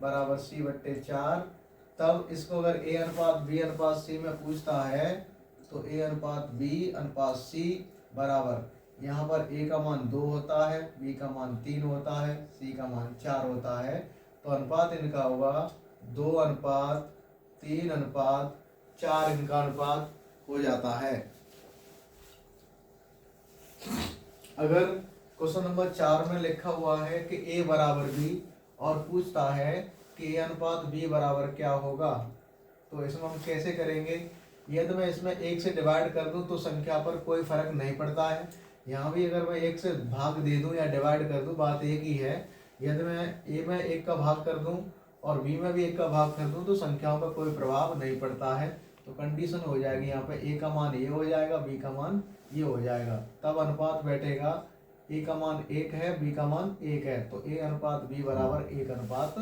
बराबर सी बट्टे 4। तब इसको अगर ए अनुपात बी अनुपात सी में पूछता है तो ए अनुपात बी अनुपात सी बराबर, यहाँ पर ए का मान 2 होता है, बी का मान 3 होता है, सी का मान 4 होता है। तो अनुपात इनका होगा 2 अनुपात 3 अनुपात 4 इनका अनुपात हो जाता है। अगर क्वेश्चन नंबर 4 में लिखा हुआ है कि ए बराबर बी और पूछता है कि ए अनुपात बी बराबर क्या होगा, तो इसमें हम कैसे करेंगे। यदि मैं इसमें 1 से डिवाइड कर दूं तो संख्या पर कोई फर्क नहीं पड़ता है। यहाँ भी अगर मैं 1 से भाग दे दूं या डिवाइड कर दूं, बात एक ही है। यदि मैं ए में 1 का भाग कर दूं और बी में भी 1 का भाग कर दूं तो संख्याओं पर कोई प्रभाव नहीं पड़ता है। तो कंडीशन हो जाएगी यहाँ पे, ए का मान ये हो जाएगा, बी का मान ये हो जाएगा। तब अनुपात बैठेगा, ए का मान 1 है, बी का मान 1 है, तो ए अनुपात बी बराबर 1 अनुपात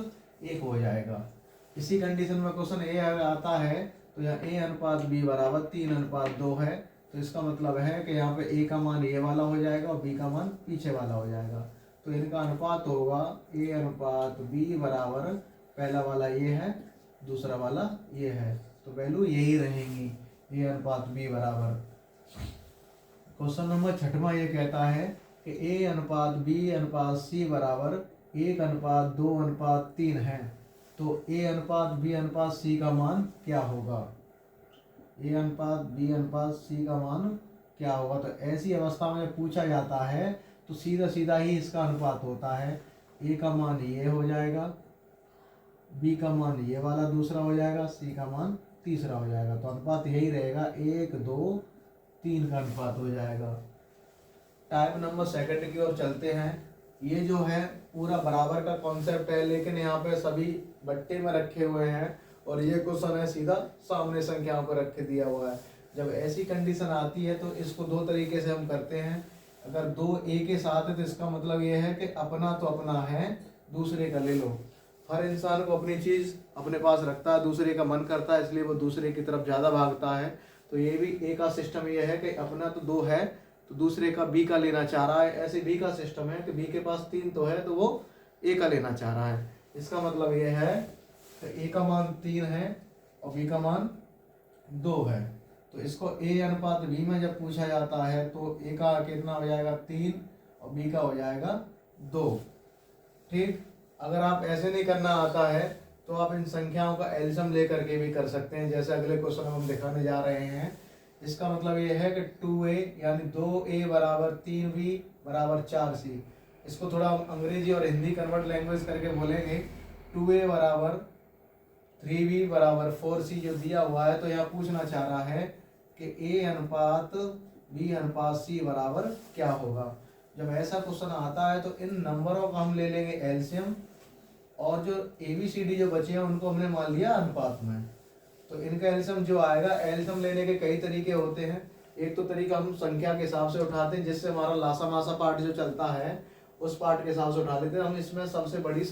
1 हो जाएगा। इसी कंडीशन में क्वेश्चन ए आता है तो यहाँ ए अनुपात बी बराबर 3 अनुपात 2 है। तो इसका मतलब है कि यहाँ पे ए का मान ये वाला हो जाएगा और बी का मान पीछे वाला हो जाएगा। तो इनका अनुपात होगा ए अनुपात बी बराबर, पहला वाला ये है, दूसरा वाला ये है, तो वैल्यू यही रहेंगी, ए अनुपात बी बराबर। क्वेश्चन नंबर 6वां ये कहता है कि ए अनुपात बी अनुपात सी बराबर 1 अनुपात 2 अनुपात 3 है। तो ए अनुपात बी अनुपात सी का मान क्या होगा, ए अनुपात बी अनुपात सी का मान क्या होगा। तो ऐसी अवस्था में पूछा जाता है तो सीधा सीधा ही इसका अनुपात होता है। ए का मान ये हो जाएगा, बी का मान ये वाला दूसरा हो जाएगा, सी का मान तीसरा हो जाएगा। तो अनुपात यही रहेगा, 1 2 3 का अनुपात हो जाएगा। टाइप नंबर 2 की ओर चलते हैं। ये जो है पूरा बराबर का कॉन्सेप्ट है, लेकिन यहाँ पे सभी बट्टे में रखे हुए हैं और ये क्वेश्चन है सीधा सामने संख्याओं पर रख के दिया हुआ है। जब ऐसी कंडीशन आती है तो इसको 2 तरीके से हम करते हैं। अगर 2 ए के साथ है तो इसका मतलब ये है कि अपना तो अपना है, दूसरे का ले लो। हर इंसान को अपनी चीज़ अपने पास रखता है, दूसरे का मन करता है, इसलिए वो दूसरे की तरफ ज़्यादा भागता है। तो ये भी ए का सिस्टम ये है कि अपना तो 2 है तो दूसरे का बी का लेना चाह रहा है। ऐसे बी का सिस्टम है कि बी के पास 3 तो है तो वो ए का लेना चाह रहा है। इसका मतलब ये है कि ए का मान 3 है और बी का मान 2 है। तो इसको ए अनुपात बी में जब पूछा जाता है तो ए का कितना हो जाएगा 3 और बी का हो जाएगा 2। ठीक, अगर आप ऐसे नहीं करना आता है तो आप इन संख्याओं का एलसीएम लेकर के भी कर सकते हैं, जैसे अगले क्वेश्चन हम दिखाने जा रहे हैं। इसका मतलब ये है कि 2a यानी 2a बराबर 3b बराबर 4c। इसको थोड़ा हम अंग्रेजी और हिंदी कन्वर्ट लैंग्वेज करके बोलेंगे। 2a बराबर 3b बराबर 4c जो दिया हुआ है, तो यहाँ पूछना चाह रहा है कि a अनुपात b अनुपात c बराबर क्या होगा। जब ऐसा क्वेश्चन आता है तो इन नंबरों का हम ले लेंगे एलसीएम और जो ABCD जो बचे हैं उनको हमने मान लिया अनुपात में। तो इनका एलसीएम जो आएगा, एलसीएम लेने के कई तरीके होते हैं। एक तो तरीका हम संख्या के हिसाब से उठाते हैं, जिससे हमारा लासा मासा पार्ट जो चलता है उस पार्ट के हिसाब से उठा लेते हैं। हम इसमें सबसे बड़ी